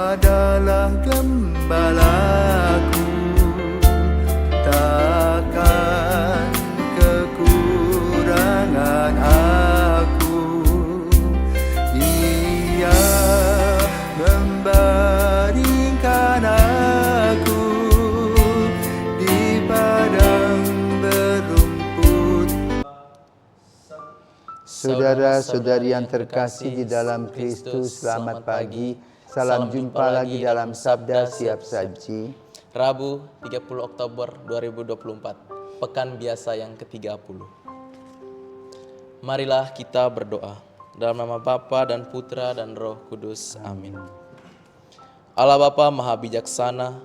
adalah gembalaku, takkan kekurangan aku. Dia membaringkan aku di padang berumput. Saudara-saudari yang terkasih di dalam Kristus, selamat pagi. Salam jumpa lagi dalam Sabda Siap Saji. Rabu 30 Oktober 2024, Pekan Biasa yang ke-30. Marilah kita berdoa. Dalam nama Bapa dan Putra dan Roh Kudus. Amin. Allah Bapa Maha Bijaksana,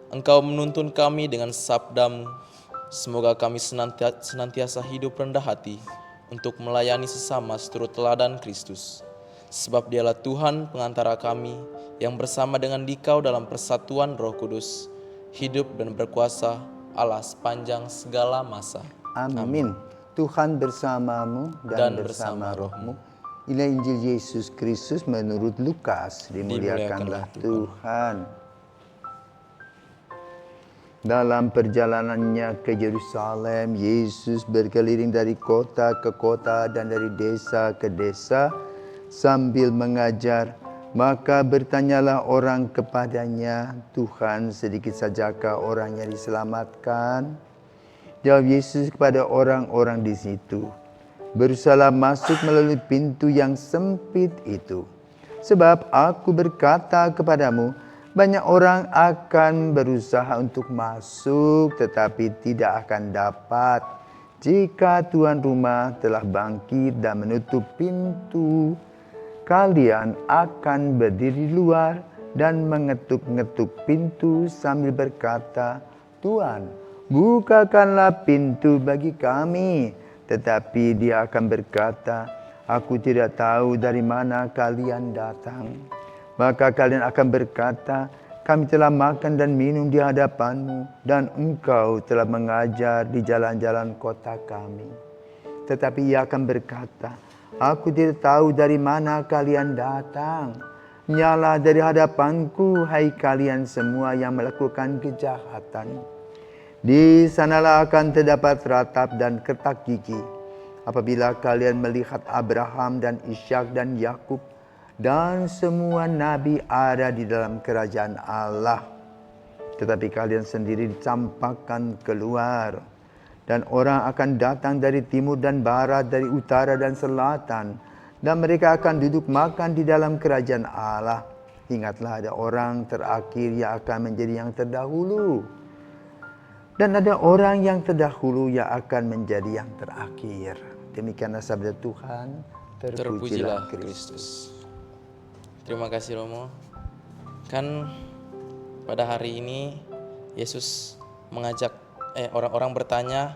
Engkau menuntun kami dengan sabda-Mu. Semoga kami senantiasa hidup rendah hati untuk melayani sesama seturut teladan Kristus. Sebab Dialah Tuhan pengantara kami yang bersama dengan Dikau dalam persatuan Roh Kudus, hidup dan berkuasa Allah sepanjang segala masa. Amin. Tuhan bersamamu dan bersama rohmu. Inilah Injil Yesus Kristus menurut Lukas. Dimuliakanlah Tuhan. Dalam perjalanannya ke Yerusalem, Yesus berkeliling dari kota ke kota dan dari desa ke desa sambil mengajar. Maka bertanyalah orang kepadanya, Tuhan, sedikit sajakah orang yang diselamatkan? Jawab Yesus kepada orang-orang di situ, berusahalah masuk melalui pintu yang sempit itu. Sebab aku berkata kepadamu, banyak orang akan berusaha untuk masuk tetapi tidak akan dapat jika tuan rumah telah bangkit dan menutup pintu. Kalian akan berdiri di luar dan mengetuk-ngetuk pintu sambil berkata, Tuan, bukakanlah pintu bagi kami. Tetapi dia akan berkata, aku tidak tahu dari mana kalian datang. Maka kalian akan berkata, kami telah makan dan minum di hadapanmu, dan engkau telah mengajar di jalan-jalan kota kami. Tetapi ia akan berkata, aku tidak tahu dari mana kalian datang. Nyala dari hadapanku, hai kalian semua yang melakukan kejahatan. Di sanalah akan terdapat ratap dan kertak gigi, apabila kalian melihat Abraham dan Ishak dan Yakub dan semua nabi ada di dalam kerajaan Allah. Tetapi kalian sendiri dicampakkan keluar. Dan orang akan datang dari timur dan barat, dari utara dan selatan. Dan mereka akan duduk makan di dalam kerajaan Allah. Ingatlah, ada orang terakhir yang akan menjadi yang terdahulu. Dan ada orang yang terdahulu yang akan menjadi yang terakhir. Demikianlah sabda Tuhan. Terpujilah Kristus. Terima kasih Romo. Kan pada hari ini Yesus mengajak orang-orang bertanya,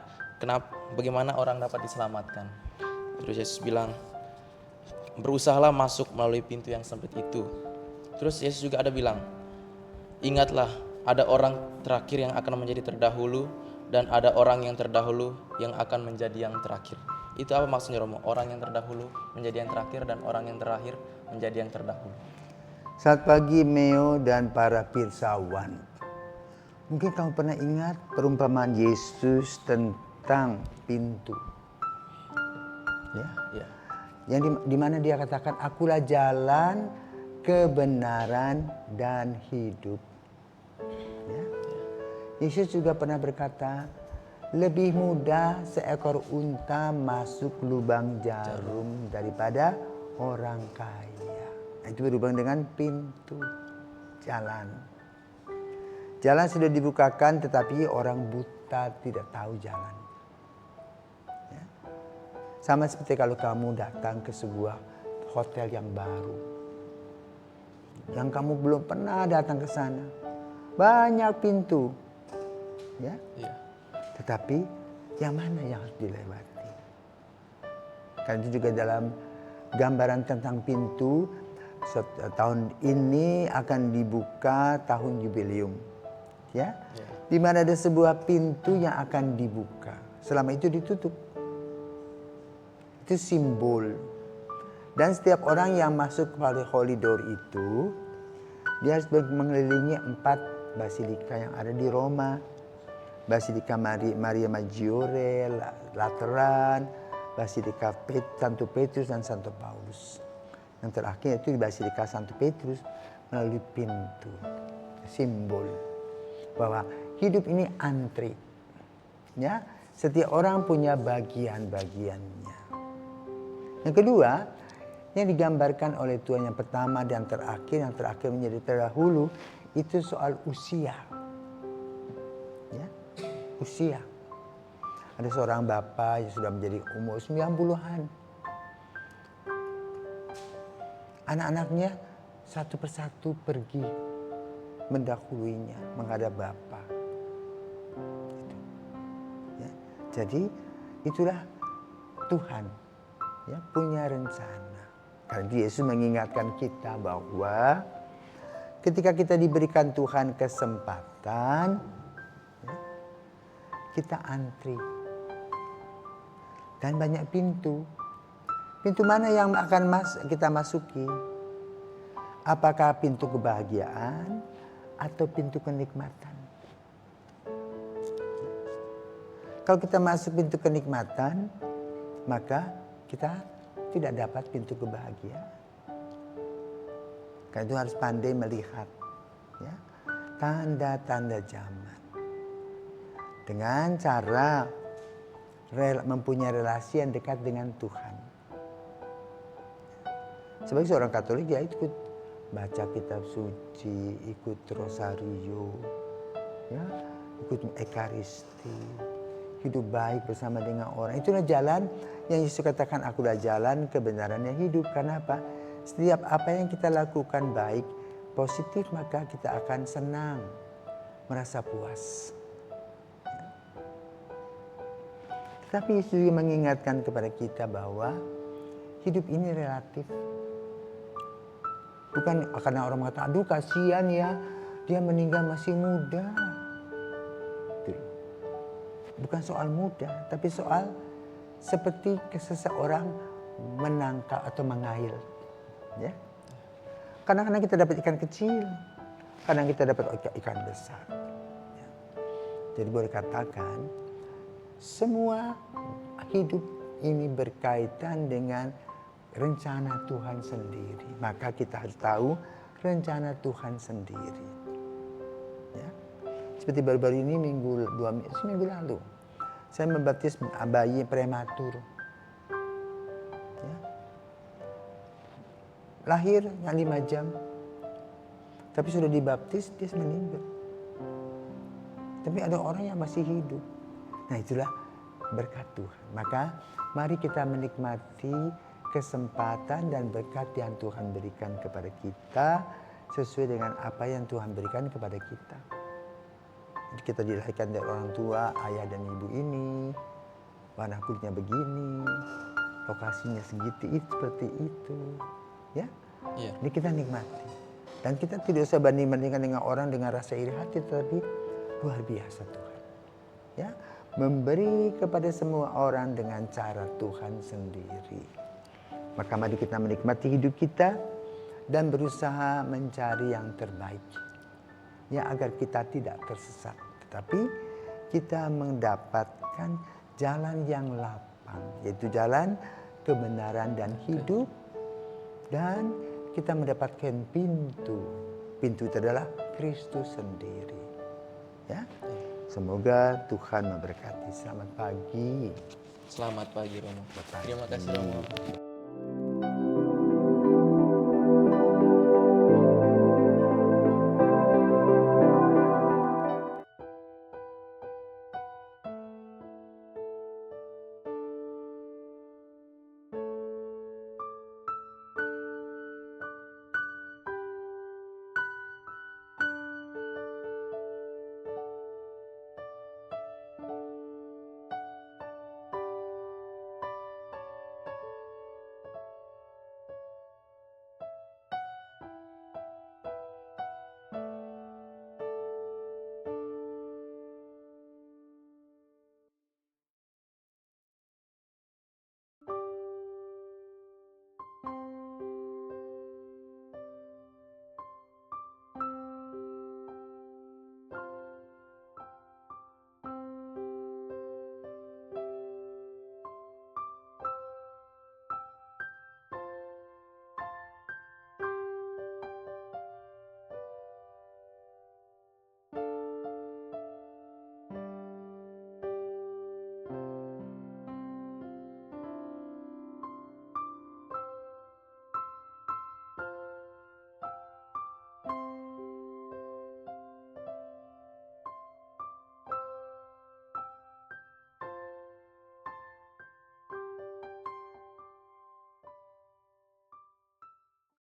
bagaimana orang dapat diselamatkan? Terus Yesus bilang, berusahalah masuk melalui pintu yang sempit itu. Terus Yesus juga ada bilang, ingatlah, ada orang terakhir yang akan menjadi terdahulu, dan ada orang yang terdahulu yang akan menjadi yang terakhir. Itu apa maksudnya Romo? Orang yang terdahulu menjadi yang terakhir, dan orang yang terakhir menjadi yang terdahulu. Selamat pagi Meo dan para pirsawan. Mungkin kamu pernah ingat perumpamaan Yesus tentang pintu. Ya. Yang di mana dia katakan, akulah jalan, kebenaran, dan hidup. Ya. Yesus juga pernah berkata, lebih mudah seekor unta masuk lubang jarum daripada orang kaya. Itu berhubung dengan pintu, jalan. Jalan sudah dibukakan tetapi orang buta tidak tahu jalan. Ya. Sama seperti kalau kamu datang ke sebuah hotel yang baru. Yang kamu belum pernah datang ke sana. Banyak pintu. Ya. Tetapi yang mana yang harus dilewati? Karena itu juga dalam gambaran tentang pintu, tahun ini akan dibuka tahun jubileum. Ya, di mana ada sebuah pintu yang akan dibuka. Selama itu ditutup. Itu simbol. Dan setiap orang yang masuk kepada Holy Door itu Dia harus mengelilingi 4 basilika yang ada di Roma. Basilika Maria Maggiore, Lateran, Basilika Santo Petrus dan Santo Paulus. Yang terakhir itu di Basilika Santo Petrus melalui pintu. Simbol bahwa hidup ini antri. Ya, setiap orang punya bagian-bagiannya. Yang kedua, yang digambarkan oleh Tuhan yang pertama dan yang terakhir menjadi terdahulu, itu soal usia. Ya, usia. Ada seorang bapak yang sudah menjadi umur 90-an. Anak-anaknya satu persatu pergi mendahuluinya menghadap Bapa. Ya, jadi itulah Tuhan, ya, punya rencana. Karena Yesus mengingatkan kita bahwa ketika kita diberikan Tuhan kesempatan, ya, kita antri. Dan banyak pintu. Pintu mana yang akan kita masuki? Apakah pintu kebahagiaan atau pintu kenikmatan? Kalau kita masuk pintu kenikmatan, maka kita tidak dapat pintu kebahagiaan. Karena itu harus pandai melihat, ya, tanda-tanda zaman. Dengan cara mempunyai relasi yang dekat dengan Tuhan. Sebagai seorang Katolik, ya, ikut baca kitab suci, ikut rosario, ya, ikut ekaristi, hidup baik bersama dengan orang. Itulah jalan yang Yesus katakan, akulah jalan kebenaran yang hidup. Karena apa? Setiap apa yang kita lakukan baik, positif, maka kita akan senang, merasa puas. Tetapi Yesus juga mengingatkan kepada kita bahwa hidup ini relatif. Bukan karena orang mengatakan, aduh kasihan ya, dia meninggal masih muda. Bukan soal muda, tapi soal seperti seseorang menangkap atau mengail. Ya. Kadang-kadang kita dapat ikan kecil, kadang kita dapat ikan besar. Ya. Jadi boleh katakan, semua hidup ini berkaitan dengan rencana Tuhan sendiri. Maka kita harus tahu rencana Tuhan sendiri. Ya. Seperti baru-baru ini seminggu lalu, saya membaptis bayi prematur. Ya. Lahir 5 jam, tapi sudah dibaptis, dia meninggal. Tapi ada orang yang masih hidup. Nah, itulah berkat Tuhan. Maka mari kita menikmati kesempatan dan berkat yang Tuhan berikan kepada kita sesuai dengan apa yang Tuhan berikan kepada kita. Jadi kita dilahirkan dari orang tua, ayah dan ibu ini, warna kulitnya begini, lokasinya segitu, seperti itu, ya. Iya. Ini kita nikmati. Dan kita tidak usah banding-bandingkan dengan orang dengan rasa iri hati, tetapi luar biasa Tuhan. Ya, memberi kepada semua orang dengan cara Tuhan sendiri. Maka mari kita menikmati hidup kita dan berusaha mencari yang terbaik. Ya, agar kita tidak tersesat, tetapi kita mendapatkan jalan yang lapang, yaitu jalan kebenaran dan hidup, dan kita mendapatkan pintu. Pintu itu adalah Kristus sendiri. Ya, semoga Tuhan memberkati. Selamat pagi. Selamat pagi Romo. Terima kasih Romo.